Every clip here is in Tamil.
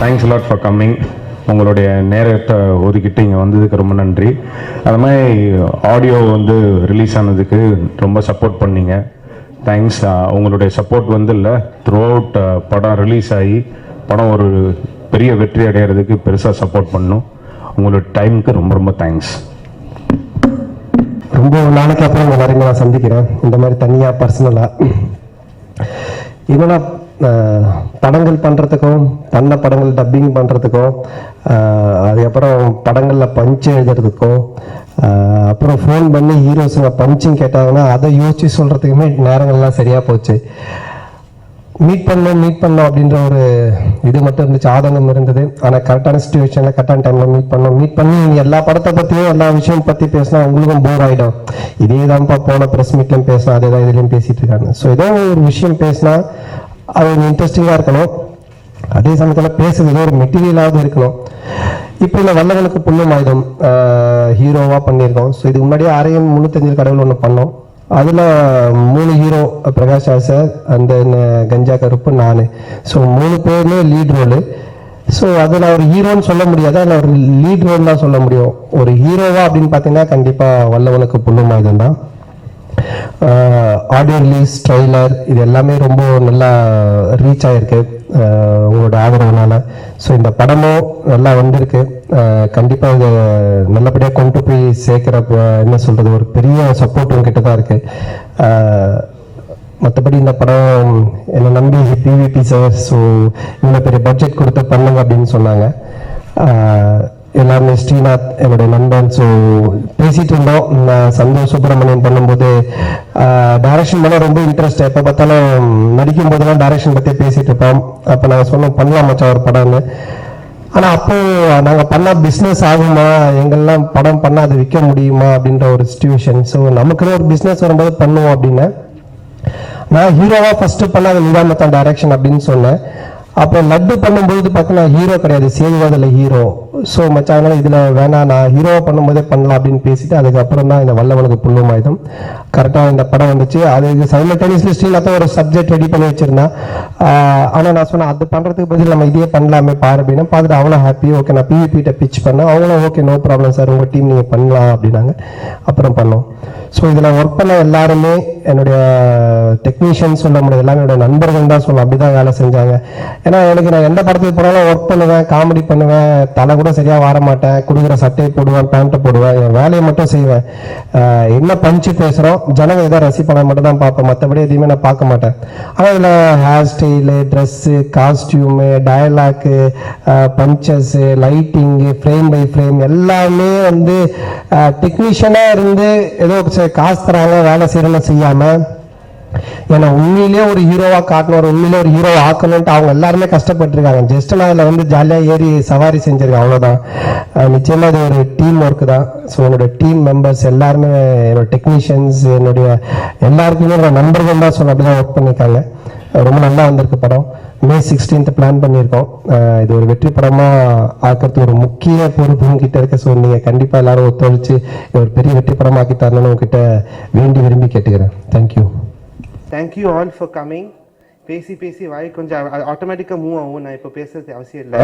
Thanks lot for coming. உங்களுடைய நேரத்தை ஒதுக்கிட்டு இங்கே வந்ததுக்கு ரொம்ப நன்றி. அது மாதிரி ஆடியோ ரிலீஸ் ஆனதுக்கு ரொம்ப சப்போர்ட் பண்ணீங்க. தேங்க்ஸ். உங்களுடைய சப்போர்ட் இல்லை த்ரூ அவுட் படம் ரிலீஸ் ஆகி படம் ஒரு பெரிய வெற்றி அடைகிறதுக்கு பெருசாக சப்போர்ட் பண்ணும். உங்களோட டைமுக்கு ரொம்ப ரொம்ப தேங்க்ஸ். ரொம்ப நாளைக்கு அப்புறம் உங்கள் வரைக்கும் நான் சந்திக்கிறேன் இந்த மாதிரி தனியாக பர்சனலாக. இவனா படங்கள் பண்ணுறதுக்கும் பண்ண படங்கள் டப்பிங் பண்ணுறதுக்கும் அதுக்கப்புறம் படங்களில் பஞ்சு எழுதுறதுக்கும் அப்புறம் ஃபோன் பண்ணி ஹீரோஸுங்க பஞ்சும் கேட்டாங்கன்னா அதை யோசித்து சொல்கிறதுக்குமே நேரங்கள்லாம் சரியாக போச்சு. மீட் பண்ணோம் அப்படின்ற ஒரு இது மட்டும் இருந்துச்சு, ஆதங்கம் இருந்தது. ஆனால் கரெக்டான சுச்சுவேஷனில் கரெக்டான டைமில் மீட் பண்ணி எல்லா படத்தை பற்றியும் எல்லா விஷயம் பற்றி பேசினா உங்களுக்கும் போர் ஆகிடும். இதே தான்ப்பா போன ப்ரெஸ் மீட்லையும் பேசினா அதே தான் இதுலேயும் பேசிகிட்டு இருக்காங்க. ஸோ ஏதோ ஒரு விஷயம் பேசினா அது இன்ட்ரெஸ்டிங்காக இருக்கணும், அதே சமயத்தில் பேசுறது ஏதோ ஒரு மெட்டீரியலாவது இருக்கணும். இப்போ இந்த வல்லவனுக்கு புண்ணியம் ஆயுதம் ஹீரோவாக பண்ணியிருக்கோம். ஸோ இதுக்கு முன்னாடியே 635 கடவுள் ஒன்று பண்ணோம். அதில் 3 ஹீரோ, பிரகாஷ் ராஜ் சார், அந்த கஞ்சா கருப்பு, நான். ஸோ 3 பேருமே லீட் ரோலு. ஸோ அதில் ஒரு ஹீரோன்னு சொல்ல முடியாது, அதில் ஒரு லீட் ரோல் தான் சொல்ல முடியும். ஒரு ஹீரோவா அப்படின்னு பார்த்தீங்கன்னா கண்டிப்பாக வல்லவனுக்கு புண்ணியம் ஆயுதம் தான். ஆடியோ ரிலீஸ், ட்ரெய்லர் இது எல்லாமே ரொம்ப நல்லா ரீச் ஆகிருக்கு உங்களோட ஆதரவுனால. ஸோ இந்த படமும் நல்லா வந்திருக்கு. கண்டிப்பாக இதை நல்லபடியாக கொண்டு போய் சேர்க்குறப்ப என்ன சொல்கிறது, ஒரு பெரிய சப்போர்ட் உங்ககிட்ட தான் இருக்குது. மற்றபடி இந்த படம் என்னை நம்பி பிவிபி சார் ஸோ இவ்வளோ பெரிய பட்ஜெட் கொடுத்து பண்ணுங்க அப்படின்னு சொன்னாங்க. எல்லாருமே ஸ்ரீநாத் என்னுடைய நண்பன். ஸோ பேசிகிட்டு இருந்தோம். நான் சந்தோஷ் சுப்ரமணியன் பண்ணும்போது டைரக்ஷன் பண்ண ரொம்ப இன்ட்ரெஸ்ட். எப்போ பார்த்தாலும் நடிக்கும் போதெல்லாம் டைரக்ஷன் பற்றி பேசிகிட்டு இருப்போம். அப்போ நாங்கள் சொன்னோம் பண்ணலாம் மச்சான் ஒரு படம்னு. ஆனால் அப்போ நாங்கள் பண்ணால் பிஸ்னஸ் ஆகுமா, எங்கெல்லாம் படம் பண்ணால் அது விற்க முடியுமா அப்படின்ற ஒரு சிச்சுவேஷன். ஸோ நமக்குன்னு ஒரு பிஸ்னஸ் வரும்போது பண்ணுவோம் அப்படின்னு நான் ஹீரோவாக ஃபஸ்ட்டு பண்ண அது நிதாமத்தான் டைரக்ஷன் அப்படின்னு சொன்னேன். அப்போ லட்டு பண்ணும்போது பார்த்தா நான் ஹீரோ கிடையாது, சேதுவாதில் ஹீரோ. ஸோ மச்சாங்க இதில் வேணாம், நான் ஹீரோவை பண்ணும்போதே பண்ணலாம் அப்படின்னு பேசிட்டு அதுக்கப்புறம் தான் இந்த வல்லவனுக்கு புண்ணியம் ஆயுதம் கரெக்டாக இந்த படம் வந்துச்சு. அதுக்கு சைமல்டேனியஸ்லி ஸ்ரீநாத்தான் ஒரு சப்ஜெக்ட் ரெடி பண்ணி வச்சிருந்தேன். ஆனால் நான் சொன்னேன் அது பண்ணுறதுக்கு பதில் நம்ம இதே பண்ணலாமே பாரு அப்படின்னு. பார்த்துட்டு அவனும் ஹாப்பி. ஓகே நான் பிவிபிட்ட பிச் பண்ணேன். அவங்களும் ஓகே நோ ப்ராப்ளம் சார், உங்கள் டீம் நீங்கள் பண்ணலாம் அப்படின்னாங்க. அப்புறம் பண்ணோம். ஸோ இதில் ஒர்க் பண்ண எல்லாருமே என்னுடைய டெக்னீஷியன் சொல்ல முடியாது, எல்லாமே என்னுடைய நண்பர்கள் தான் சொல்லணும். அப்படி தான் வேலை செஞ்சாங்க. ஏன்னா எனக்கு நான் எந்த படத்துக்கு போனாலும் ஒர்க் பண்ணுவேன், காமெடி பண்ணுவேன், தலை கூட சரியாக வர மாட்டேன், கொடுக்குற சட்டையை போடுவேன், பேண்ட்டை போடுவேன், என் வேலையை மட்டும் செய்வேன். என்ன பஞ்சு பேசுகிறோம் ஜனங்க எதாவது ரசிப்பனை மட்டும் தான் பார்ப்பேன், மற்றபடி எதையுமே நான் பார்க்க மாட்டேன். ஆனால் இதில் hair style, dress, costume, dialogue, punches, lighting, frame by frame எல்லாமே டெக்னீஷியனாக இருந்து ஏதோ காசு தராங்க வேலை செய்யறோம்னு செய்யாமல் ஏன்னா உண்மையிலேயே ஒரு ஹீரோவா காட்டணும், உண்மையிலே ஒரு ஹீரோவா ஆக்கணும்ட்டு அவங்க எல்லாருமே கஷ்டப்பட்டுருக்காங்க. ஜஸ்ட் நான் அதில் ஜாலியாக ஏறி சவாரி செஞ்சிருக்கேன், அவ்வளோதான். நிச்சயமாக இது ஒரு டீம் ஒர்க்கு தான். ஸோ என்னோட டீம் மெம்பர்ஸ் எல்லாருமே, என்னோட டெக்னீஷியன்ஸ், என்னுடைய எல்லாருக்குமே என்னோட நண்பர்கள் தான் சொல்ல அப்படிதான் ஒர்க் பண்ணியிருக்காங்க. ரொம்ப நல்லா வந்திருக்கு படம். May 16th பிளான் பண்ணியிருக்கோம். இது ஒரு வெற்றி படமாக ஆக்கிறது ஒரு முக்கிய பொறுப்பு உங்ககிட்ட இருக்க. ஸோ நீங்கள் கண்டிப்பாக எல்லாரும் ஒத்துழைச்சு ஒரு பெரிய வெற்றி படமாக்கி தரணும்னு உங்ககிட்ட வேண்டி விரும்பி கேட்டுக்கிறேன். Thank you. Thank you all for coming. பேசி வாய் கொஞ்சம் ஆட்டோமேட்டிக்காக மூவ் ஆகும். நான் இப்போ பேசுறது அவசியம் இல்லை.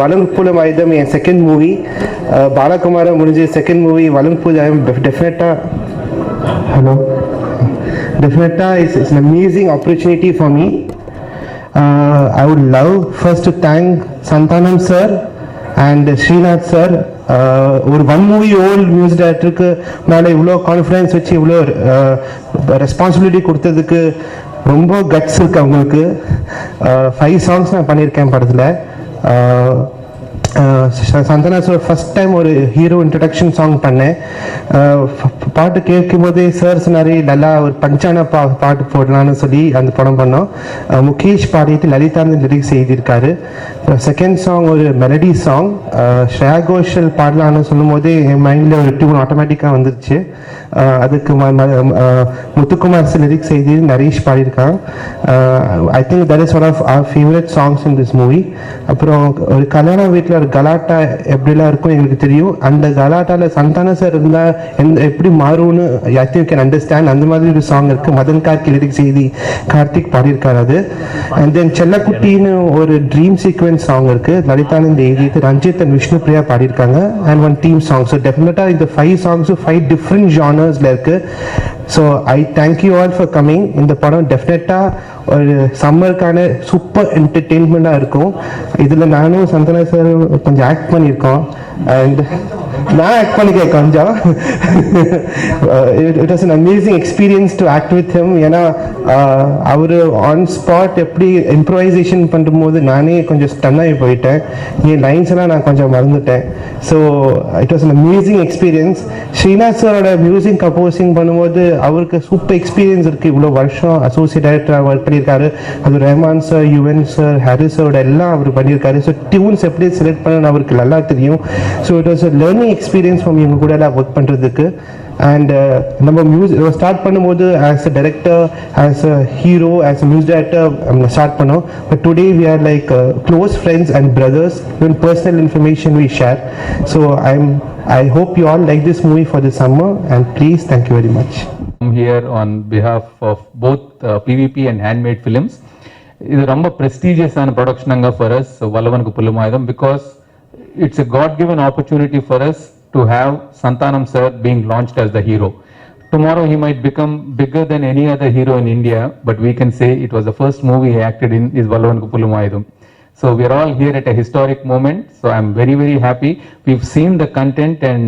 வலம்புலம் ஆயுதம் என் செகண்ட் மூவி. பாலகுமார முடிஞ்ச செகண்ட் மூவி வலம்புலம் டெஃபினட்டாக it's an amazing opportunity for me. I would love first to thank Santhanam sir and Srinath sir. ஒரு 1 மூவி ஓல்டு மியூசிக் டைரக்டருக்கு மேலே இவ்வளோ கான்ஃபிடன்ஸ் வச்சு இவ்வளோ ரெஸ்பான்சிபிலிட்டி கொடுத்ததுக்கு ரொம்ப கட்ஸ் இருக்கு அவங்களுக்கு. 5 சாங்ஸ் நான் பண்ணியிருக்கேன் படத்தில். சந்தனா சார் ஃபர்ஸ்ட் டைம் ஒரு ஹீரோ இன்ட்ரடக்ஷன் சாங் பண்ணேன். பாட்டு கேட்கும் போதே சார் சொன்னார் நல்லா ஒரு பஞ்சான பாட்டு போடலான்னு சொல்லி அந்த படம் பண்ணோம். முகேஷ் பாடிட்டு லலிதா லிரிக்ஸ் எழுதியிருக்காரு. செகண்ட் சாங் ஒரு மெலடி சாங். ஸ்ரேயா கோஷல் பாடலான்னு சொல்லும் போதே என் மைண்டில் ஒரு டியூன் ஆட்டோமேட்டிக்காக வந்துருச்சு. அதுக்கு முத்துக்குமார் லிரிக்ஸ் எழுதி நரேஷ் பாடியிருக்கான். I think that is one of our favourite songs in this movie. அப்புறம் ஒரு கல்யாண வீட்டில் ஒரு கலாட்டா எப்படிலாம் இருக்கும் எங்களுக்கு தெரியும். அந்த கலாட்டாவில் சந்தான சார் இருந்தால் எப்படி மாறும்னு ஐ திங்க் கேன் அண்டர்ஸ்டாண்ட். அந்த மாதிரி ஒரு சாங் இருக்குது. மதன் கார்கி லிரிக்ஸ் எழுதி கார்த்திக் பாடியிருக்காரு அது. அண்ட் தென் செல்லக்குட்டின்னு ஒரு ட்ரீம் சீக்வன்ஸ் சாங் இருக்குது. லலிதானந்த் எழுதியது, ரஞ்சித் அண்ட் விஷ்ணு பிரியா பாடியிருக்காங்க. And one team song. So டெஃபினட்டாக இந்த 5 சாங்ஸும் 5 டிஃப்ரெண்ட் ஜானர்ஸில் இருக்குது. So I thank you all for coming. இந்த படம் டெஃபினட்டாக ஒரு சம்மருக்கான சூப்பர் என்டர்டெயின்மெண்ட்டாக இருக்கும். இதில் நானும் சந்தனா சார் கொஞ்சம் ஆக்ட் பண்ணியிருக்கோம். அண்ட் நான் ஆக்ட் பண்ணிக்கேன் கொஞ்சம். It was an amazing experience to act with him. ஏன்னா அவர் ஆன் ஸ்பாட் எப்படி இம்ப்ரவைசேஷன் பண்ணும்போது நானே கொஞ்சம் ஸ்டன்னாகி போயிட்டேன். என் லைன்ஸ் எல்லாம் நான் கொஞ்சம் மறந்துட்டேன். So it was an amazing experience. Srinath சாரோட மியூசிக் கம்போசிங் பண்ணும்போது அவருக்கு சூப்பர் எக்ஸ்பீரியன்ஸ் இருக்குது. இவ்வளோ வருஷம் அசோசியேட் டைரக்டராக ஒர்க் பண்ணியிருக்காரு. அது ரஹ்மான் சார், யுவன் சார், ஹாரிஸ் சாரோட எல்லாம் அவர் பண்ணியிருக்காரு. ஸோ டியூன்ஸ் எப்படி செலக்ட் பண்ணணும்னு அவருக்கு நல்லா தெரியும். So it was a learning experience for இவங்க கூட எல்லாம் ஒர்க் பண்ணுறதுக்கு. அண்ட் நம்ம மியூசிக் ஸ்டார்ட் பண்ணும்போது as a director, as a hero, as a music director start பண்ணோம். But today we are like close friends and brothers. Even personal information we share. So I hope you all like this movie for the summer, and please, thank you very much. I'm here on behalf of both PVP and Handmade Films. இது ரொம்ப prestigious ஆன ப்ரொடக்ஷனாங்க for us, Vallavanukku புல்லுமாயுதம், because it's a God-given opportunity for us to have Santhanam sir being launched as the hero. Tomorrow he might become bigger than any other hero in India, but we can say it was the first movie he acted in is Vallavanukku Pullumayudam. So we are all here at a historic moment. So I'm very, very happy. We've seen the content and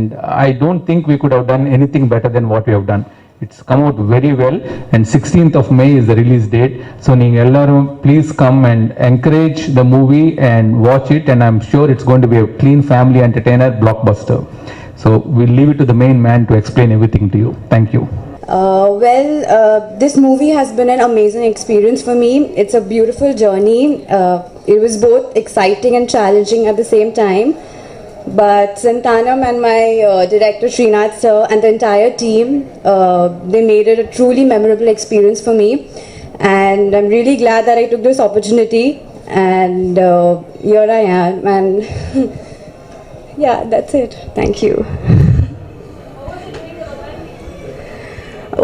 I don't think we could have done anything better than what we have done. It's come out very well, and 16th of May is the release date. So neenga ellarum please come and encourage the movie and watch it, and I'm sure it's going to be a clean family entertainer blockbuster. So we'll leave it to the main man to explain everything to you. Thank you. This movie has been an amazing experience for me. It's a beautiful journey. It was both exciting and challenging at the same time. But Santhanam and my director Srinath sir and the entire team, they made it a truly memorable experience for me. And I'm really glad that I took this opportunity. And here I am. And yeah, that's it. Thank you.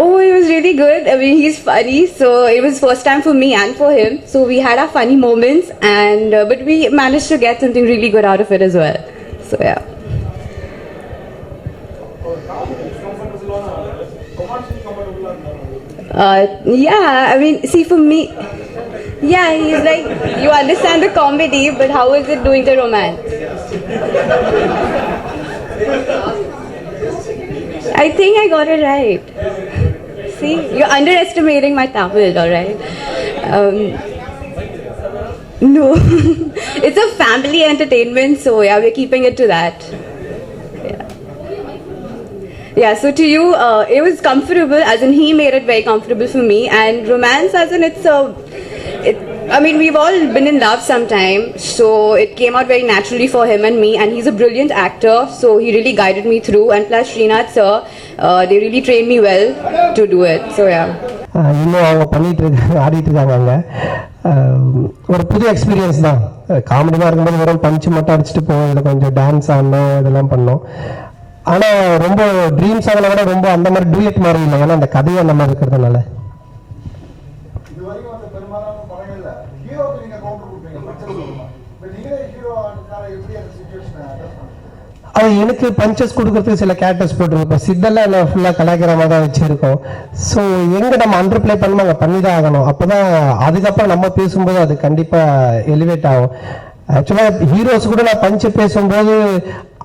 Oh, it was really good. I mean, he's funny, so it was first time for me and for him. So we had our funny moments, and but we managed to get something really good out of it as well. So yeah. Yeah, I mean, see, for me, yeah, he's like, you understand the comedy, but how is it doing the romance? I think I got it right. See, you're underestimating my Tamil, alright? No, it's a family entertainment, so yeah, we're keeping it to that. Yeah, so to you, it was comfortable, as in he made it very comfortable for me, and romance, as in I mean, we've all been in love sometime, so it came out very naturally for him and me, and he's a brilliant actor, so he really guided me through, and plus Srinath sir, they really trained me well to do it, so yeah. இன்னும் அவங்க ஆடிட்டு இருக்காங்க அங்கே. ஒரு புது எக்ஸ்பீரியன்ஸ் தான். காமெடியாக இருக்கும்போது வெறும் பஞ்சு மட்டும் அடிச்சுட்டு போவோம். இதில் கொஞ்சம் டான்ஸ் ஆடணும், இதெல்லாம் பண்ணோம். ஆனால் ரொம்ப ட்ரீம் சாங்கில் விட ரொம்ப அந்த மாதிரி டூயட் மாதிரி இல்லை, ஏன்னா அந்த கதையை அந்த மாதிரி இருக்கிறதுனால. அது எனக்கு பஞ்சஸ் கொடுக்கறதுக்கு சில கேரக்டர்ஸ் போட்டுருக்கோம். சித்தெல்லாம் என்ன ஃபுல்லாக கலாய்க்கிற மாதிரி தான் வச்சுருக்கோம். ஸோ எங்கே நம்ம அண்டர் பிளே பண்ணணும், அங்கே பண்ணி தான் ஆகணும். அப்போ தான் அதுக்கப்புறம் நம்ம பேசும்போது அது கண்டிப்பாக எலிவேட் ஆகும். ஆக்சுவலாக ஹீரோஸ் கூட நான் பஞ்சு பேசும்போது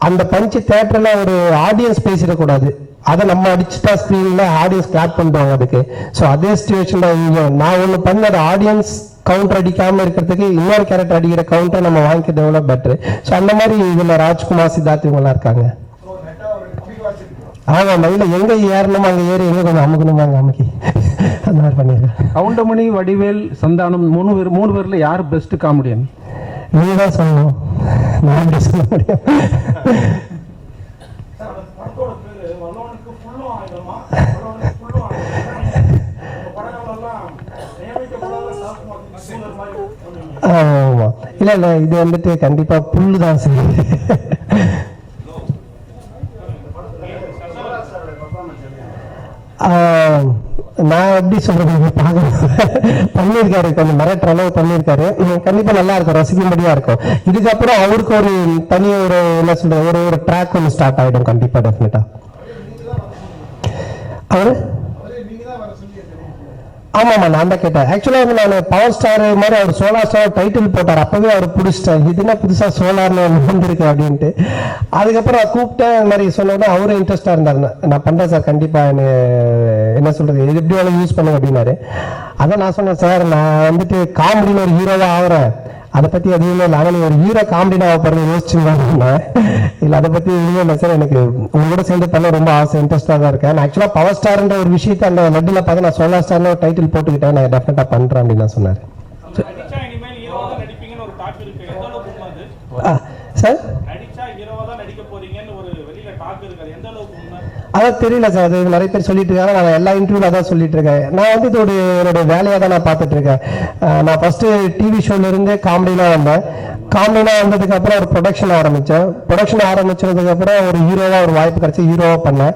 அந்த பஞ்சு தேட்டரில் ஒரு ஆடியன்ஸ் பேசிடக்கூடாது. அதை நம்ம அடிச்சுட்டா ஸ்க்ரீனில் ஆடியன்ஸ் கிளாப் பண்ணுவாங்க அதுக்கு. ஸோ அதே சுச்சுவேஷனில் நான் ஒன்று பண்ண ஆடியன்ஸ் கவுண்டர் அடிக்காமல் இருக்கிறதுக்கு இன்னொரு கேரக்டர் அடிக்கிற கவுண்டர் நம்ம வாங்கிக்கிறது எவ்வளோ பெட்ரு. ஸோ அந்த மாதிரி இதில் ராஜ்குமார், சித்தார்த் இவங்கெல்லாம் இருக்காங்க. ஆமாம், இல்லை எங்கே ஏறணுமோ அங்கே ஏறி எங்கே கொஞ்சம் அமுக்கணுமோ அங்கே அமுக்கி அந்த மாதிரி பண்ணிடுறேன். கவுண்டமணி, வடிவேல், சந்தானம் மூணு பேரில் யார் பெஸ்ட் காமெடியன்? நீ தான் சொல்லணும், நான் எப்படி சொல்ல முடியும்? ஆமா இல்ல இல்ல இது வந்துட்டு கண்டிப்பா புல்லு தான் செய்யுது. நான் எப்படி சொல்றது பண்ணியிருக்காரு, கொஞ்சம் மிரட்டுற அளவு பண்ணியிருக்காரு. கண்டிப்பா நல்லா இருக்கும், ரசிக்கும்படியா இருக்கும். இதுக்கப்புறம் அவருக்கு ஒரு தனி ஒரு என்ன சொல்றது ஒரு ட்ராக் ஒன்று ஸ்டார்ட் ஆயிடும் கண்டிப்பா டெஃபினட்டா. அவரு ஆமாம்மா நான் தான் கேட்டேன். ஆக்சுவலாக வந்து நான் பவர் ஸ்டார் மாதிரி அவர் சோலார் ஸ்டார் டைட்டில் போட்டார். அப்பவே அவர் பிடிச்சிட்டேன், இதுனா புதுசாக சோலார்னு வந்திருக்கு அப்படின்ட்டு. அதுக்கப்புறம் கூப்பிட்டேன், இந்த மாதிரி சொன்னோன்னா அவரும் இன்ட்ரெஸ்டாக இருந்தார். நான் பண்ணுறேன் சார், கண்டிப்பாக என்ன சொல்கிறது எது எப்படி வேணும் யூஸ் பண்ணுங்க அப்படின்னாரு. அதான் நான் சொன்னேன், சார் நான் வந்துட்டு காமெடியில் ஒரு ஹீரோவாக ஆகிறேன், அதை பற்றி எதுவுமே இல்லை. ஆனால் நீங்கள் ஒரு ஹீரோ காமெடினா பாருங்க யோசிச்சுங்கன்னா இல்லை, அதை பற்றி எதுவுமே இல்லை சார். எனக்கு உங்களோட சேர்ந்து பண்ண ரொம்ப ஆசை, இன்ட்ரெஸ்டாக தான் இருக்கேன். ஆக்சுவலாக பவர் ஸ்டார்ன்ற ஒரு விஷயத்தை அந்த லட்டில் பார்த்து நான் சோலார் ஸ்டார்னு ஒரு டைட்டில் போட்டுக்கிட்டேன், நான் டெஃபினட்டாக பண்ணுறேன் அப்படின்னு தான் சொன்னார். சார் அதான் தெரியல சார், அது நிறைய பேர் சொல்லிட்டு இருக்காங்க. நான் எல்லா இன்டர்வியூல அதான் சொல்லிட்டு இருக்கேன். நான் வந்து இது என்னோட வேலையாக தான் நான் பார்த்துட்டு இருக்கேன். நான் ஃபர்ஸ்ட் டிவி ஷோல இருந்து காமெடிலாம் வந்தேன். காமெடிலாம் வந்ததுக்கு அப்புறம் ஒரு ப்ரொடக்ஷன் ஆரம்பிச்சேன். ப்ரொடக்ஷன் ஆரம்பிச்சதுக்கு அப்புறம் ஒரு ஹீரோவா ஒரு வாய்ப்பு கிடைச்சி ஹீரோவா பண்ணேன்.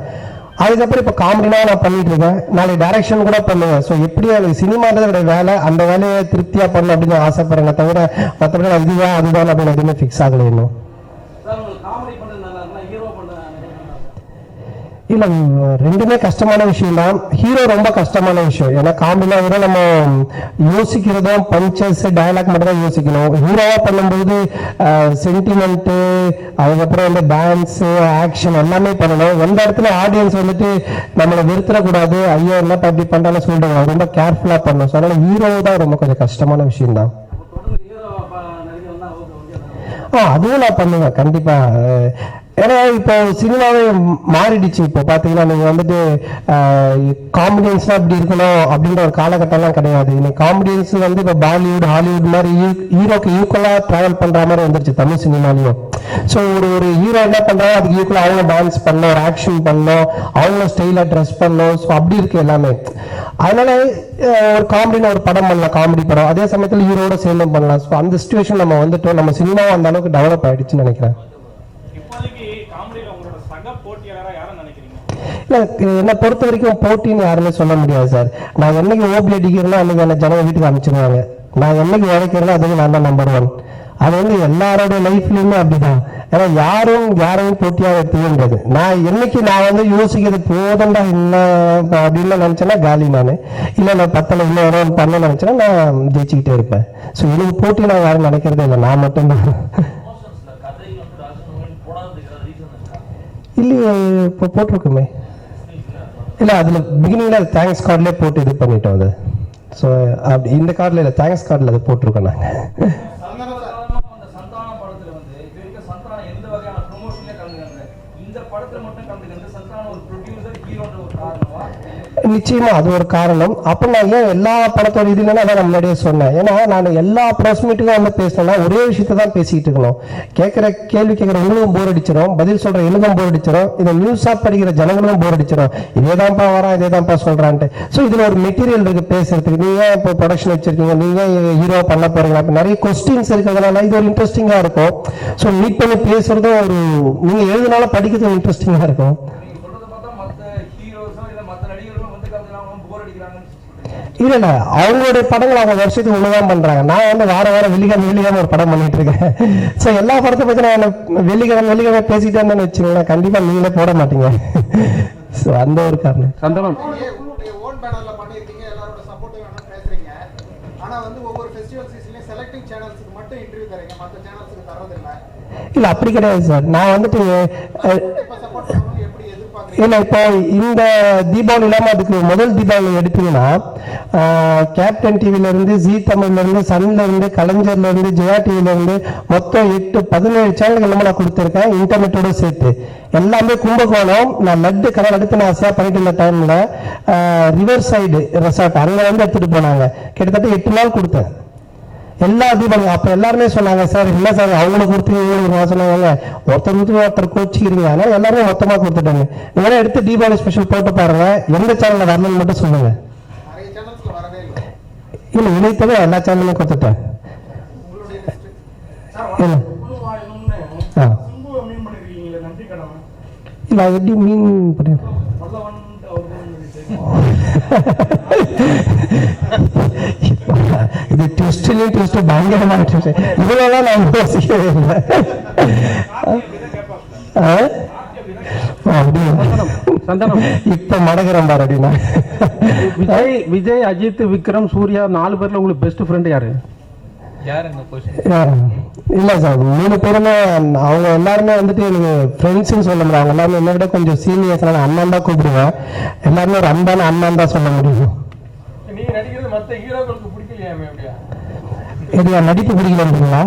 அதுக்கப்புறம் இப்போ காமெடிலாம் நான் பண்ணிட்டு இருக்கேன். நாளைக்கு டைரக்ஷன் கூட பண்ணுவேன். ஸோ எப்படி எனக்கு சினிமான்றதோட வேலை, அந்த வேலையை திருப்தியா பண்ணணும் அப்படின்னு ஆசைப்படுறேன். தவிர மற்றபடி இதுதான் அதுதான் அப்படின்னு எதுவுமே ஃபிக்ஸ் ஆகலை இன்னும். இல்ல ரெண்டுமே கஷ்டமான விஷயம் தான். ஹீரோ ரொம்ப கஷ்டமான விஷயம். ஏன்னா காமெடினா கூட நம்ம யோசிக்கிறதும் பஞ்சஸ் டயலாக் மட்டும் தான் யோசிக்கணும். ஹீரோவா பண்ணும்போது சென்டிமெண்ட், அதுக்கப்புறம் வந்து டான்ஸ் ஆக்ஷன் எல்லாமே பண்ணணும். எந்த இடத்துல ஆடியன்ஸ் வந்துட்டு நம்மளை வெறுத்துடக்கூடாது, ஐயோ என்னப்பா அப்படி பண்றாலும் சொல்லிடுவாங்க, ரொம்ப கேர்ஃபுல்லா பண்ணணும். ஸோ அதனால ஹீரோ தான் ரொம்ப கொஞ்சம் கஷ்டமான விஷயம் தான். அதுவும் நான் பண்ணுவேன் கண்டிப்பா. ஏன்னா இப்போ சினிமாவே மாறிடுச்சு. இப்போ பாத்தீங்கன்னா நீங்க வந்துட்டு காமெடியன்ஸ்லாம் இப்படி இருக்கணும் அப்படின்ற ஒரு காலகட்டம்லாம் கிடையாது. இந்த காமெடியன்ஸ் வந்து இப்போ பாலிவுட் ஹாலிவுட் மாதிரி ஹீரோக்கு ஈக்குவலா டிராவல் பண்ற மாதிரி வந்துருச்சு தமிழ் சினிமாலையும். ஸோ ஒரு ஹீரோ என்ன பண்றாங்க, அதுக்கு ஈக்குவலா அவங்க டான்ஸ் பண்ணணும், ஒரு ஆக்ஷன் பண்ணணும், அவங்க ஸ்டைலா ட்ரெஸ் பண்ணணும். ஸோ அப்படி இருக்கு எல்லாமே. அதனால ஒரு காமெடின்னு ஒரு படம் பண்ணலாம், காமெடி படம், அதே சமயத்தில் ஹீரோட சேர்ந்து பண்ணலாம். ஸோ அந்த சிச்சுவேஷன் நம்ம வந்துட்டோம். நம்ம சினிமாவும் அந்த அளவுக்கு டெவலப் ஆயிடுச்சுன்னு நினைக்கிறேன். என்னை பொறுத்த வரைக்கும் போட்டின்னு யாருமே சொல்ல முடியாது சார். நான் என்னைக்கு ஓபி அடிக்கிறேன்னா அன்னைக்கு என்ன ஜனங்க வீட்டுக்கு அனுப்பிச்சிருவாங்க. நான் என்னைக்கு உழைக்கிறேன்னா அதுக்கு நான் தான் நம்பர் 1. அது வந்து எல்லாரோட லைஃப்லயுமே அப்படிதான். ஏன்னா யாரையும் போட்டியாக எடுத்துக்கின்றது. நான் என்னைக்கு நான் வந்து யோசிக்கிறது போதண்டா இல்லை அப்படின்னு நினைச்சேன்னா காலி நான். இல்லை நான் 10 இன்னும் பண்ண நினைச்சேன்னா நான் ஜெயிச்சுக்கிட்டே இருப்பேன். ஸோ எனக்கு போட்டி நான் யாரும் நினைக்கிறதே இல்லை, நான் மட்டும்தான். இல்லையே இப்போ போட்டிருக்குமே. இல்லை அதில் பிகினிங்கில் தேங்க்ஸ் கார்டிலே போட்டு இது பண்ணிட்டோம் அது. ஸோ அப்படி இந்த கார்டில் இல்லை, தேங்க்ஸ் கார்டில் அதை போட்டிருக்கோம் நாங்கள். நிச்சயமா அது ஒரு காரணம். அப்ப நான் ஏன் எல்லா படத்தோட இதுல நான் முன்னாடியே சொன்னேன். ஏன்னா நான் எல்லா ப்ரெஸ் மீட்டுக்கும் வந்து பேசினேன்னா ஒரே விஷயத்த தான் பேசிட்டு இருக்கணும். கேட்கிற கேள்வி கேட்கிற உங்களுக்கும் போர் அடிச்சிடும், பதில் சொல்ற எனக்கும் போர் அடிச்சிடும், இதை நியூஸா படிக்கிற ஜனங்களும் போர் அடிச்சிடும். இதேதான்ப்பா வரான், இதேதான்ப்பா சொல்றான்ட்டு. ஸோ இதுல ஒரு மெட்டீரியல் இருக்கு பேசுறதுக்கு. நீங்க இப்போ ப்ரொடக்ஷன் வச்சிருக்கீங்க, நீங்க ஹீரோ பண்ண போறீங்க, நிறைய கொஸ்டின்ஸ் இருக்கிறதுனால இது ஒரு இன்ட்ரெஸ்டிங்கா இருக்கும். ஸோ மீட் பண்ணி பேசுறதும் ஒரு நீங்க எழுதுனால படிக்கிறதும் இன்ட்ரெஸ்டிங்கா இருக்கும். இல்ல இல்ல அவங்களுடைய படங்கள் அவங்க வருஷத்துக்கு ஒண்ணுதான் பண்றாங்க. நான் வந்து வாரம் வெள்ளிக்கிழமை ஒரு படம் பண்ணிட்டு இருக்கேன். சோ எல்லா படத்தை பத்தி நான் வெள்ளிக்கிழமை பேசிட்டே இருந்தேன்னு வச்சுக்கோங்களேன், கண்டிப்பா நீங்களே போட மாட்டீங்க. சோ அந்த ஒரு காரணம். சந்தனம் இல்ல அப்படி கிடையாது சார். நான் வந்துட்டு இல்ல இப்போ இந்த தீபாவளி இல்லாம அதுக்கு முதல் தீபாவளி எடுத்தீங்கன்னா கேப்டன் டிவில இருந்து, ஜி தமிழ்ல இருந்து, சன்ல இருந்து, கலைஞர்ல இருந்து, ஜெயா டிவில இருந்து மொத்தம் 8-17 சேனல்கள் எல்லாமே நான் கொடுத்துருக்கேன் இன்டர்நெட்டோட சேர்த்து. எல்லாமே கும்பகோணம். நான் லட்டு கடல் அடுத்து நான் ஆசையா பண்ணிட்டு இருந்த டைம்ல ரிவர் சைடு ரெசார்ட் அங்க வந்து எடுத்துட்டு போனாங்க. கிட்டத்தட்ட 8 நாள் கொடுத்தேன். எல்லா தீபாவளி அப்போ எல்லாருமே சொன்னாங்க சார் இல்லை சார் அவங்களுக்கு கொடுத்து இவங்களுக்கு சொன்னாங்க ஒருத்தர் கொடுத்து ஒருத்தர் கோச்சிக்கிறீங்க அதனால எல்லாருமே மொத்தமாக கொடுத்துட்டாங்க. நீங்க எடுத்து தீபாவளி ஸ்பெஷல் போட்டு பாருங்க, எந்த சேனலில் வரணும்னு மட்டும் சொல்லுங்க. இல்லை இணைத்தவே எல்லா சேனலுமே கொடுத்துட்டேன். இல்லை அது எப்படி மீன் இது ட்விஸ்ட்லயும் ட்விஸ்ட் பயங்கரமான ட்விஸ்ட். இவ்வளவுதான் நான் யோசிக்கவே இல்லை. இப்ப மடங்குறேன் பாரு அப்படின்னா. விஜய் அஜித் விக்ரம் சூர்யா 4 பேர்ல உங்களுக்கு பெஸ்ட் ஃப்ரெண்ட் யாரு? இல்ல சார் 3 பேருமே அவங்க எல்லாருமே வந்துட்டு எனக்கு ஃப்ரெண்ட்ஸ்ன்னு சொல்ல முடியும். அவங்க எல்லாருமே என்ன விட கொஞ்சம் சீனியர்ஸ், நான் அண்ணன் தான் கூப்பிடுவேன். எல்லாருமே ஒரு அன்பான அண்ணன் தான் சொல்ல முடியும். நடிப்பு பிடிக்கலன்றீங்களா?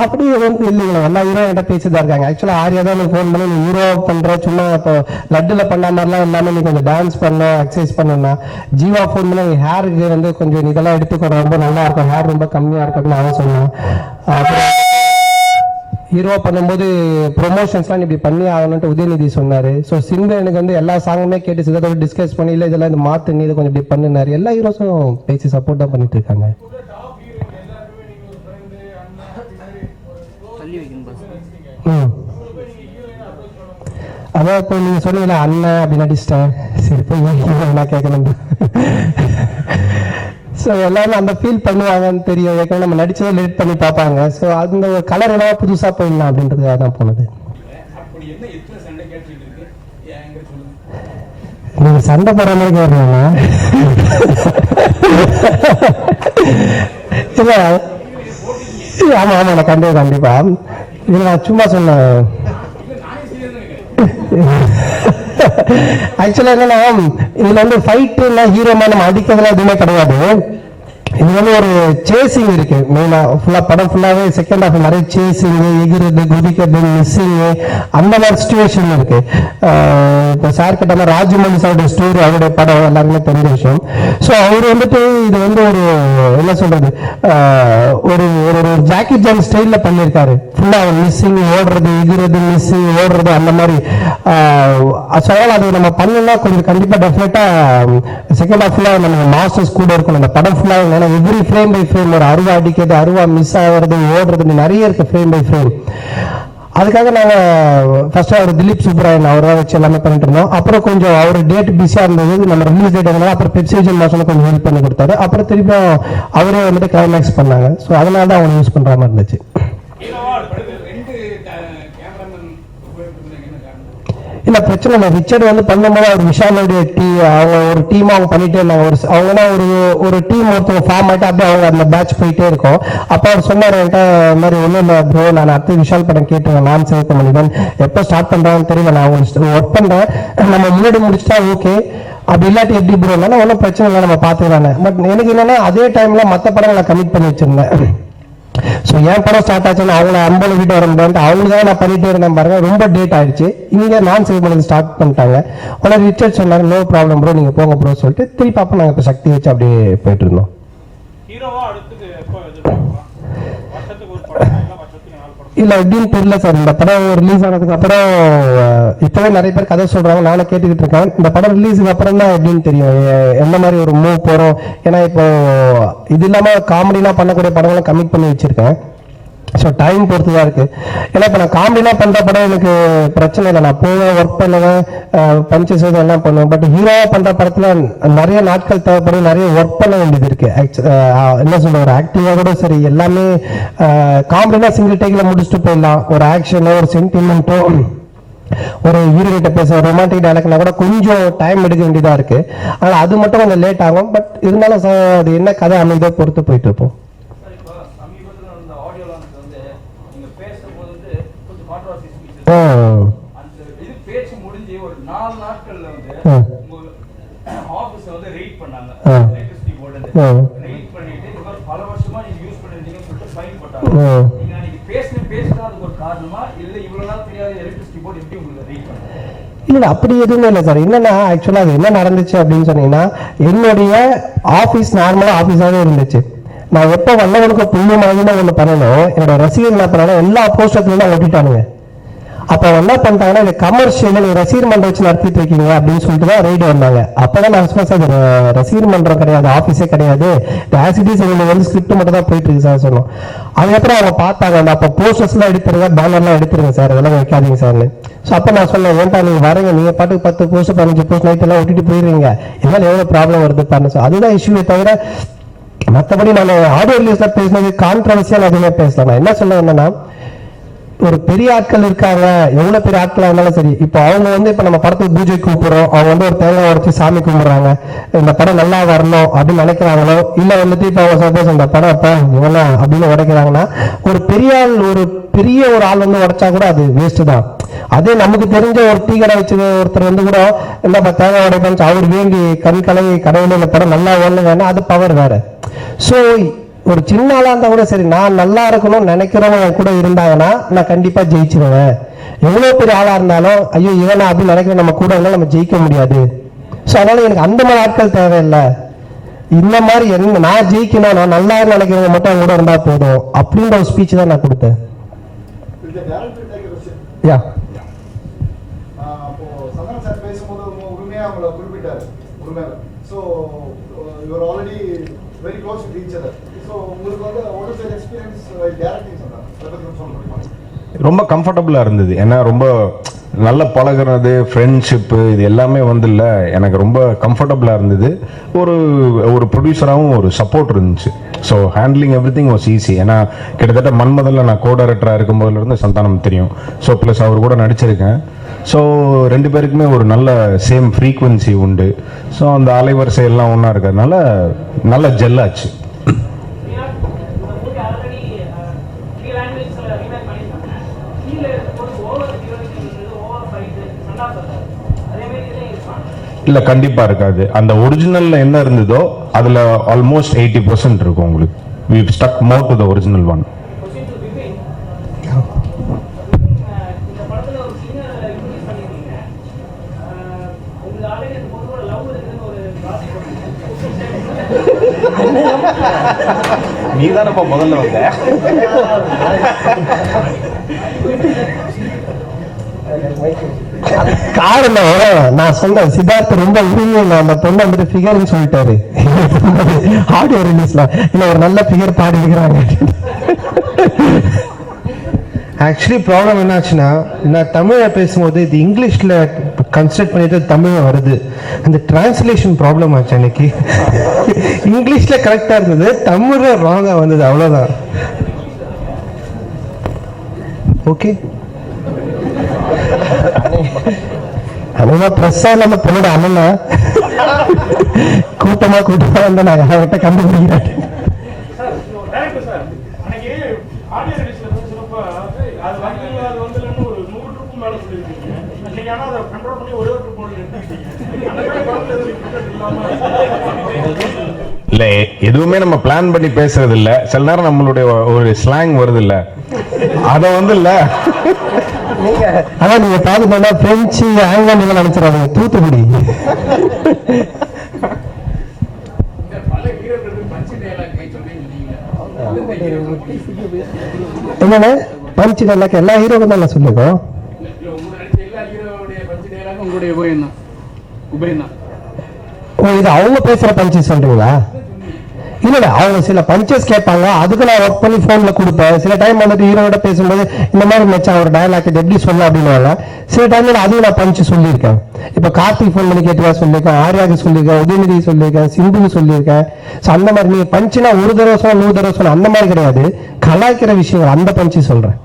அப்படி வந்து இல்லைங்களா, எல்லா ஹீரோ என்கிட்ட பேசிதான் இருக்காங்க. ஆக்சுவலா ஆரியா தான் எனக்கு ஃபோன் பண்ணி நீ ஹீரோ பண்ற சும்மா இப்போ லட்டுல பண்ண மாதிரிலாம் எல்லாமே நீ கொஞ்சம் டான்ஸ் பண்ண எக்ஸசைஸ் பண்ணா. ஜீவா ஃபோன் பண்ணி நீ ஹேருக்கு வந்து கொஞ்சம் இதெல்லாம் எடுத்துக்கோ, ரொம்ப நல்லா இருக்கும், ஹேர் ரொம்ப கம்மியா இருக்கும் அவன் சொன்னான். அப்புறம் ஹீரோ பண்ணும்போது ப்ரொமோஷன்ஸ்லாம் இப்படி பண்ணி ஆகணும்ட்டு உதயநிதி சொன்னாரு. ஸோ சிந்து எனக்கு வந்து எல்லா சாங்குமே கேட்டு சிதத்தோட டிஸ்கஸ் பண்ணி இல்லை இதெல்லாம் இந்த மாத்து இதை கொஞ்சம் இப்படி பண்ணினாரு. எல்லா ஹீரோஸும் பேசி சப்போர்ட் தான் பண்ணிட்டு இருக்காங்க. அதான் இப்போ நீங்க சொன்னீங்களா அண்ணன் அப்படின்னு நடிச்சிட்டேன். சரி போய் என்ன கேட்கணும். ஸோ எல்லாமே அந்த ஃபீல் பண்ணுவாங்கன்னு தெரியும். ஏற்கனவே நம்ம நடிச்சதை லேட் பண்ணி பார்ப்பாங்க. ஸோ அந்த கலர் என்ன புதுசாக போயிடலாம் அப்படின்றதுக்காக தான் போனது. நீங்க சண்டை போடுற மாதிரி கேட்கணும்னா இல்லை ஆமா ஆமா நான் கண்டிப்பா இல்லை நான் சும்மா சொன்னேன். ஆக்சுவலா என்னன்னா இதுல வந்து ஃபைட் ஹீரோ நம்ம அடிக்கிறதுலாம் எதுவுமே கிடையாது. இது வந்து ஒரு சேசிங் இருக்கு. மெயினா ஃபுல்லா படம் ஃபுல்லாவே செகண்ட் ஹாஃப் நிறைய சேசிங், எகிறது, குதிக்கிறது, மிஸ்ஸிங் அந்த மாதிரி சிச்சுவேஷன் இருக்கு. இப்போ சார் கிட்ட ராஜமௌலி சாரோட ஸ்டோரி அவருடைய படம் எல்லாருமே தெரிஞ்ச விஷயம். ஸோ அவர் வந்துட்டு இது வந்து ஒரு என்ன சொல்றது ஒரு ஒரு ஜாக்கி ஜான் ஸ்டைல்ல பண்ணியிருக்காரு. ஃபுல்லா மிஸ்ஸிங் ஓடுறது, எகிறது, மிஸ்ஸிங் ஓடுறது அந்த மாதிரி. அதனால அது நம்ம பண்ணணும்னா கொஞ்சம் கண்டிப்பா டெஃபினட்டா செகண்ட் ஹாஃப் ஃபுல்லா நம்ம மாஸ்டர்ஸ் கூட இருக்கணும். அந்த படம் ஃபுல்லா எவ்ரி ஃப்ரேம் பை ஃப்ரேம் ஒரு அருவா அடிக்கிறது, அருவா மிஸ் ஆகிறது, ஓடுறது நிறைய இருக்கு ஃப்ரேம் பை ஃப்ரேம். அதுக்காக நாங்க ஃபர்ஸ்ட் அவர் திலீப் சுப்ராயன் அவரை வச்சு எல்லாமே பண்ணிட்டு இருந்தோம். அப்புறம் கொஞ்சம் அவர் டேட் பிஸியா இருந்தது, நம்ம ரிலீஸ் டேட் இருந்தாலும் அப்புறம் பெப்சிஜன் மாசம் கொஞ்சம் ஹெல்ப் பண்ணி கொடுத்தாரு. அப்புறம் திருப்பியும் அவரே வந்துட்டு கிளைமேக்ஸ் பண்ணாங்க. ஸோ அதனால தான் அவங்க யூஸ் பண்ற மாதிரி இருந்துச்சு. இல்ல பிரச்சனை இல்லை. ரிச்சர்ட் வந்து பண்ணும்போது அவர் விஷாலோடைய அவங்க ஒரு டீம் அவங்க பண்ணிட்டே இருந்தாங்க. அவங்கன்னா ஒரு டீம் ஒருத்தவங்க ஃபார்ம் ஆயிட்டு அப்படியே அவங்க அந்த பேட்ச் போயிட்டே இருக்கும். அப்ப அவர் சொன்னார் என்கிட்ட மாதிரி ஒன்றும் இல்லை ப்ரோ, நான் அடுத்த விஷால் படம் கேட்டுருவேன், நான் சேர்க்க முடியும், எப்போ ஸ்டார்ட் பண்றாங்கன்னு தெரியல, நான் ஒர்க் பண்றேன், நம்ம முன்னாடி முடிச்சுட்டா ஓகே, அப்படி இல்லாட்டி எப்படி ப்ரோ இல்லைன்னா ஒன்றும் பிரச்சனை இல்லை நம்ம பார்த்துக்கலான்னு. பட் எனக்கு என்னன்னா அதே டைம்ல மற்ற படம் நான் கமிட் பண்ணி வச்சிருந்தேன். ஸோ என் படம் ஸ்டார்ட் ஆச்சுன்னா அவங்கள 50 வீட்டு வர முடியாது, அவங்களுக்காக நான் பண்ணிட்டே இருந்தேன் பாருங்க. ரொம்ப டேட் ஆயிடுச்சு. இங்கே நான் சேவ் பண்ணி ஸ்டார்ட் பண்ணிட்டாங்க. உடனே ரிச்சர்ட் சொன்னாங்க நோ ப்ராப்ளம் ப்ரோ நீங்கள் போங்க ப்ரோ சொல்லிட்டு திருப்பி அப்போ நாங்கள் இப்போ சக்தி வச்சு அப்படியே போயிட்டு இருந்தோம். இல்ல எப்படின்னு தெரியல சார். இந்த படம் ரிலீஸ் ஆனதுக்கு அப்புறம் இப்பவே நிறைய பேர் கதை சொல்றாங்க, நானும் கேட்டுக்கிட்டு இருக்கேன். இந்த படம் ரிலீஸுக்கு அப்புறம் தான் எப்படின்னு தெரியும் எந்த மாதிரி ஒரு மூவ் போறோம். ஏன்னா இப்போ இது இல்லாம காமெடிலாம் பண்ணக்கூடிய படங்களும் கமிட் பண்ணி வச்சிருக்கேன். ஸோ டைம் பொறுத்து தான் இருக்கு. ஏன்னா இப்போ நான் காமெடிலாம் பண்ற படம் எனக்கு பிரச்சனை இல்லை, நான் போவேன், ஒர்க் பண்ணுவேன், பஞ்சஸ் எல்லாம் பண்ணுவேன். பட் ஹீரோவா பண்ற படத்துல நிறைய நாட்கள் தேவைப்படும், நிறைய ஒர்க் பண்ண வேண்டியது இருக்கு. என்ன சொல்ற ஒரு ஆக்டிவா கூட சரி எல்லாமே காமெடினா சிங்கிள் டேக்ல முடிச்சுட்டு போயிடலாம். ஒரு ஆக்ஷனோ ஒரு சென்டிமெண்ட்டோ ஒரு ஹீரோகிட்ட பேச ரொமான்டிக் டைலாக்னா கூட கொஞ்சம் டைம் எடுக்க வேண்டியதா இருக்கு. ஆனால் அது மட்டும் கொஞ்சம் லேட் ஆகும். பட் இருந்தாலும் அது என்ன கதை அமைதியை பொறுத்து போயிட்டு இருப்போம். இல்ல அப்படி எதுவுமே இல்லை சார். என்னன்னா ஆக்சுவலா அது என்ன நடந்துச்சு அப்படின்னு சொன்னீங்கன்னா என்னுடைய ஆபீஸ் நார்மலா ஆபீஸாவே இருந்துச்சு. நான் எப்போ வல்லவனுக்கு புண்ணியமாகினா ஒன்று பண்ணணும், என்னோட ரசிகர் என்ன பண்ணாலும் எல்லா போஸ்டர்லாம் ஒட்டிட்டானுங்க. அப்போ என்ன பண்ணிட்டாங்கன்னா, இந்த கமர்ஷியல் நீங்க ரசிகர் மன்றம் வச்சு நடத்திட்டு இருக்கீங்க அப்படின்னு சொல்லிட்டு தான் ரைடு வந்தாங்க. அப்பதான் நான் சொன்னேன், சார் ரசிகர் மன்றம் கிடையாது, ஆஃபீஸே கிடையாது, ஆசிட்டிஸ் எங்களுக்கு வந்து ஸ்கிரிப்ட் மட்டும் தான் போயிட்டு இருக்கு சார் சொன்னோம். அதுக்கப்புறம் அவங்க பார்த்தாங்க, அப்போ போஸ்டர்ஸ்லாம் எடுத்துருங்க, பேனர்லாம் எடுத்துருங்க சார், அதெல்லாம் வைக்காதீங்க சார்னு. ஸோ அப்போ நான் சொன்னேன், ஏன்டா நீங்கள் வரீங்க, நீங்கள் பாட்டுக்கு 10 போஸ்டர் 15 போஸ்ட் நைட் எல்லாம் ஒட்டிட்டு போயிடுறீங்க, இதனால எவ்வளோ ப்ராப்ளம் வருது பாருங்க. ஸோ அதுதான் இஷ்யூவே தவிர மற்றபடி நான் ஆடியோ ரிலீஸ்ல பேசினது கான்ட்ரவர்சியாக எதுவுமே பேசலாம். நான் என்ன சொல்ல என்னன்னா, ஒரு பெரிய ஆட்கள் இருக்காங்க, எவ்வளவு பெரிய ஆட்களா இருந்தாலும் சரி, இப்போ அவங்க வந்து இப்ப நம்ம படத்துக்கு பூஜை கூப்பிடுறோம், அவங்க வந்து ஒரு தேங்காய் உடைச்சு சாமி கும்பிடுறாங்க, இந்த படம் நல்லா வரணும் அப்படின்னு நினைக்கிறாங்களோ, இல்ல வந்துட்டு இப்ப அவங்க சப்போஸ் இந்த படம் இப்ப இவனா அப்படின்னு உடைக்கிறாங்கன்னா, ஒரு பெரிய ஒரு ஆள் வந்து உடைச்சா கூட அது வேஸ்ட் தான். அதே நமக்கு தெரிஞ்ச ஒரு டீ கடை வச்சு ஒருத்தர் வந்து கூட என்னப்பா தேங்காய் உடைப்பான்னு அவர் வேண்டி கண் கலங்கி கடவுள் இந்த படம் நல்லா வரணுங்கன்னா அது பவர் வேற. ஸோ ஒரு சின்ன ஆளா இருந்தா கூட சரி, நான் நல்லா இருக்கணும்னு நினைக்கிறவங்க கூட இருந்தாங்கன்னா நான் கண்டிப்பா ஜெயிச்சிருவேன். எவ்வளவு பெரிய ஆளா இருந்தாலும் ஐயோ இவனா அப்படின்னு நினைக்கிற நம்ம கூட இருந்தாலும் நம்ம ஜெயிக்க முடியாது. ஸோ அதனால எனக்கு அந்த மாதிரி ஆட்கள் தேவையில்லை. இந்த மாதிரி நான் ஜெயிக்கணும், நான் நல்லா நினைக்கிறவங்க மட்டும் அவங்க கூட இருந்தா போதும் அப்படின்ற ஒரு ஸ்பீச் தான் நான் கொடுத்தேன். யா சந்தானம் சார் பேசும்போது உரிமையா அவங்கள குறிப்பிட்டாரு, உரிமையில. So you are already very close with each other. So உங்களுக்கு வந்து what is your experience directing Santhanam? அதை பற்றி சொல்ல முடியுமா? ரொம்ப கம்ஃபர்டபுளாக இருந்தது. ஏன்னா ரொம்ப நல்ல பழகுறது, ஃப்ரெண்ட்ஷிப்பு, இது எல்லாமே வந்து இல்லை, எனக்கு ரொம்ப கம்ஃபர்டபுளாக இருந்தது. ஒரு ப்ரொடியூசராகவும் ஒரு சப்போர்ட் இருந்துச்சு. So handling every thing was easy. ஏன்னா கிட்டத்தட்ட மன்மதனில் நான் கோ டைரக்டராக இருக்கும்போதுலேருந்து சந்தானம் தெரியும். ஸோ ப்ளஸ் அவர் கூட நடிச்சிருக்கேன். ஸோ 2 பேருக்குமே ஒரு நல்ல சேம் ஃப்ரீக்குவென்சி உண்டு. ஸோ அந்த அலைவரிசை எல்லாம் ஒன்றா இருக்கிறதுனால நல்ல ஜெல்லாச்சு. இல்லை கண்டிப்பாக இருக்காது. அந்த ஒரிஜினலில் என்ன இருந்ததோ அதில் ஆல்மோஸ்ட் 80% இருக்கும் உங்களுக்கு. we stuck more to the original one. நீ தானப்பா முதல்ல வந்த. காரணம் நான் சொன்னேன், சித்தார்த்த ரொம்ப உரிமை அந்த பொண்ணு வந்துட்டு ஃபிகர்னு சொல்லிட்டாரு ஆடியோ ரிலீஸ்ல. இல்ல ஒரு நல்ல ஃபிகர் பாடி இருக்கிறாங்க. ஆக்சுவலி ப்ராப்ளம் என்னாச்சுன்னா, நான் தமிழை பேசும்போது இது இங்கிலீஷில் கன்சிடர் பண்ணிட்டு தமிழ் வருது. அந்த டிரான்ஸ்லேஷன் ப்ராப்ளம் ஆச்சு அன்னைக்கு. இங்கிலீஷில் கரெக்டாக இருந்தது, தமிழில் ராங்காக வந்தது, அவ்வளோதான். ஓகே, அண்ணா ப்ரெஸ்ஸா நம்ம பொண்ணோட அண்ணனா கூட்டமா வந்து நான் அவர்கிட்ட கண்டுபிடிக்கிறேன். இல்ல எதுவுமே நம்ம பிளான் பண்ணி பேசுறது இல்ல. சில நேரம் நம்மளுடைய ஒரு ஸ்லாங் வருது இல்ல, அத வந்து இல்ல. அதான் நீங்க பாத்துட்டா பிரெஞ்சு ஆங்கிலம் நினைச்சிடாங்க, தூத்துக்குடி. என்னன்னா பஞ்சு டைலாக் எல்லா ஹீரோக்கும் தான் சொல்லிருக்கோம். ஓ, இது அவங்க பேசுற பஞ்சு சொல்றீங்களா? இல்ல அவங்க சில பஞ்சஸ் கேட்பாங்க, அதுக்கு நான் ஒர்க் பண்ணி போன்ல கொடுப்பேன். சில டைம் வந்துட்டு ஹீரோட பேசும்போது இந்த மாதிரி மச்சான் ஒரு டயலாக் எப்படி சொல்ல அப்படின்னு, சில டைம்ல அதுவும் நான் பஞ்சு சொல்லியிருக்கேன். இப்ப கார்த்திக் போன் பண்ணி கேட்டுவா சொல்லியிருக்கேன், ஆர்யாக்கு சொல்லியிருக்கேன், உதயநிதி சொல்லியிருக்கேன், சிம்புக்கு சொல்லியிருக்கேன். அந்த மாதிரி நீங்க பஞ்சுனா ஒரு தடவை சொன்ன 100 தடவை சொன்ன அந்த மாதிரி கிடையாது, கலாய்க்கிற விஷயங்கள் அந்த பஞ்சு சொல்றேன்.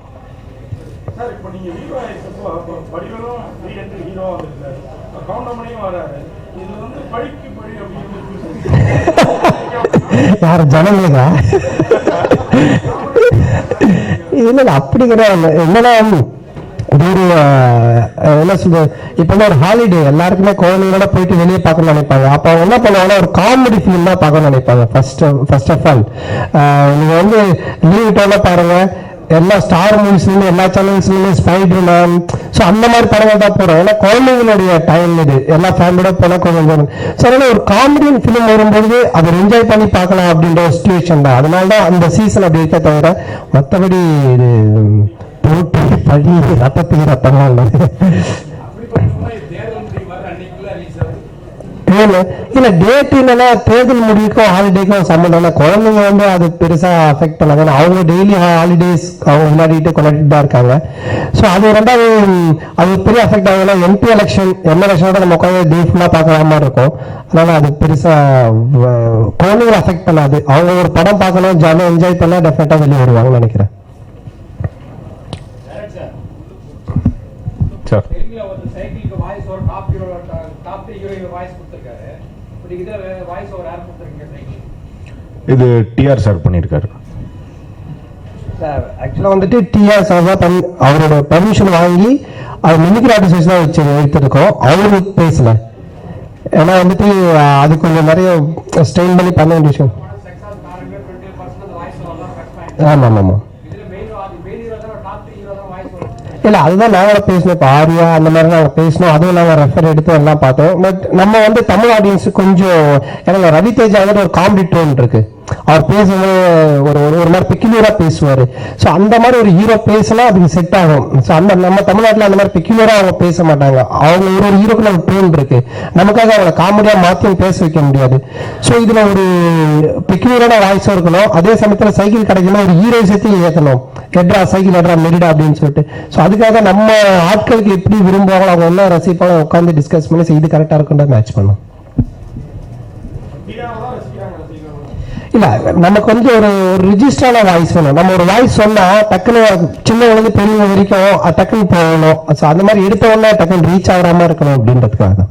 யார ஜனங்களா? இல்ல அப்படி கிடையாது. என்னன்னா ஒரு என்ன சொல்றது, இப்ப ஒரு ஹாலிடே எல்லாருக்குமே குழந்தைங்களோட போயிட்டு வெளியே பார்க்கணும்னு நினைப்பாங்க. அப்ப அவங்க என்ன பண்ணுவாங்கன்னா ஒரு காமெடி ஃபிலிம் தான் பார்க்கணும்னு நினைப்பாங்க. ஃபர்ஸ்ட் ஆஃப் ஆல் நீங்க வந்து லீவ் டைம்ல பாருங்க, எல்லா ஸ்டார் மூவிஸ்லேருந்து எல்லா சேனல்ஸ்லையுமே ஸ்பைடர்மேன், ஸோ அந்த மாதிரி படங்கள் தான் போகிறோம். ஏன்னா குழந்தைங்களுடைய டைம் இது, எல்லா ஃபேமிலியோட போனால் கொஞ்சம் ஸோ அதனால் ஒரு காமெடியன் ஃபிலிம் வரும்போது அதை என்ஜாய் பண்ணி பார்க்கலாம் அப்படின்ற ஒரு சுச்சுவேஷன் தான். அதனால தான் அந்த சீசன் அப்படி இருக்க தவிர மற்றபடி இது போட்டு பழி ரத்தத்துக்கு ரத்தமாக இல்லை. இல்ல டேட் இல்லைன்னா தேர்தல் முடிவுக்கும் ஹாலிடேக்கும் சம்மந்தம். குழந்தைங்க வந்து அது பெருசா அஃபெக்ட் பண்ணாங்க. அவங்க டெய்லி ஹாலிடேஸ் அவங்க விளையாடிட்டு கொண்டாடிட்டு தான் இருக்காங்க. ஸோ அது ரெண்டாவது அது பெரிய அஃபெக்ட் ஆகுதுன்னா எம்பி எலெக்ஷன் எலெக்ஷனோட நம்ம உட்காந்து டே ஃபுல்லாக பார்க்குற மாதிரி இருக்கும். அதனால அது பெருசா குழந்தைங்களை அஃபெக்ட் பண்ணாது. அவங்க ஒரு படம் பார்க்கணும், ஜாலியாக என்ஜாய் பண்ணா டெஃபினட்டா வெளியே வருவாங்கன்னு நினைக்கிறேன். சார் இது டிஆர் சார் பண்ணியிருக்காரு. ஆக்சுவலாக வந்துட்டு டிஆர் சார் தான் அவரோட பர்மிஷன் வாங்கி அது மிமிக்ரி ஆர்டிஸ்ட் தான் வச்சு எடுத்திருக்கோம். அவரு பேசல. ஏன்னா வந்துட்டு அது கொஞ்சம் நிறைய ஸ்ட்ரெயின் பண்ணி பண்ண வேண்டிய விஷயம். ஆமாம் ஆமாம் இல்லை அதுதான் நாங்களும் பேசணும். இப்போ ஆரியா அந்த மாதிரி நாங்கள் பேசணும். அதுவும் நாங்கள் ரெஃபர் எடுத்து எல்லாம் பார்த்தோம். பட் நம்ம வந்து தமிழ் ஆடியன்ஸுக்கு கொஞ்சம் ஏன்னா ரவி தேஜா வந்து ஒரு காமெடி டோன் இருக்கு. அவர் பேசும்போது ஒரு ஒரு மாதிரி பெக்யூலரா பேசுவார். ஸோ அந்த மாதிரி ஒரு ஹீரோ பேசினா அதுக்கு செட் ஆகும். ஸோ அந்த நம்ம தமிழ்நாட்டில் அந்த மாதிரி பெக்யூலரா அவங்க பேச மாட்டாங்க. அவங்க ஒரு ஹீரோக்கு நம்ம டோன் இருக்கு. நமக்காக அவங்க காமெடியா மாற்றியும் பேச வைக்க முடியாது. ஸோ இதுல ஒரு பெக்யூலரான வாய்ஸும் இருக்கணும். அதே சமயத்தில் சைக்கிள் கிடைக்கணும், ஒரு ஹீரோ சேர்த்து ஏற்றணும். எட்ரா சைக்கிள் எட்ரா மெரிடா அப்படின்னு சொல்லிட்டு. ஸோ அதுக்காக நம்ம ஆட்களுக்கு எப்படி விரும்புவாங்களோ அவங்க என்ன ரசிப்பாங்க உட்காந்து டிஸ்கஸ் பண்ணி இது கரெக்டாக இருக்குன்ற மேட்ச் பண்ணும். இல்ல நமக்கு வந்து ஒரு ரிஜிஸ்டரான வாய்ஸ் வேணும். நம்ம ஒரு வாய்ஸ் சொன்னா டக்குன்னு சின்னவங்க பெரியவங்க வரைக்கும் டக்குன்னு போகணும். அந்த மாதிரி எடுத்த உடனே டக்குன்னு ரீச் ஆகாம இருக்கணும் அப்படின்றதுக்காக தான்.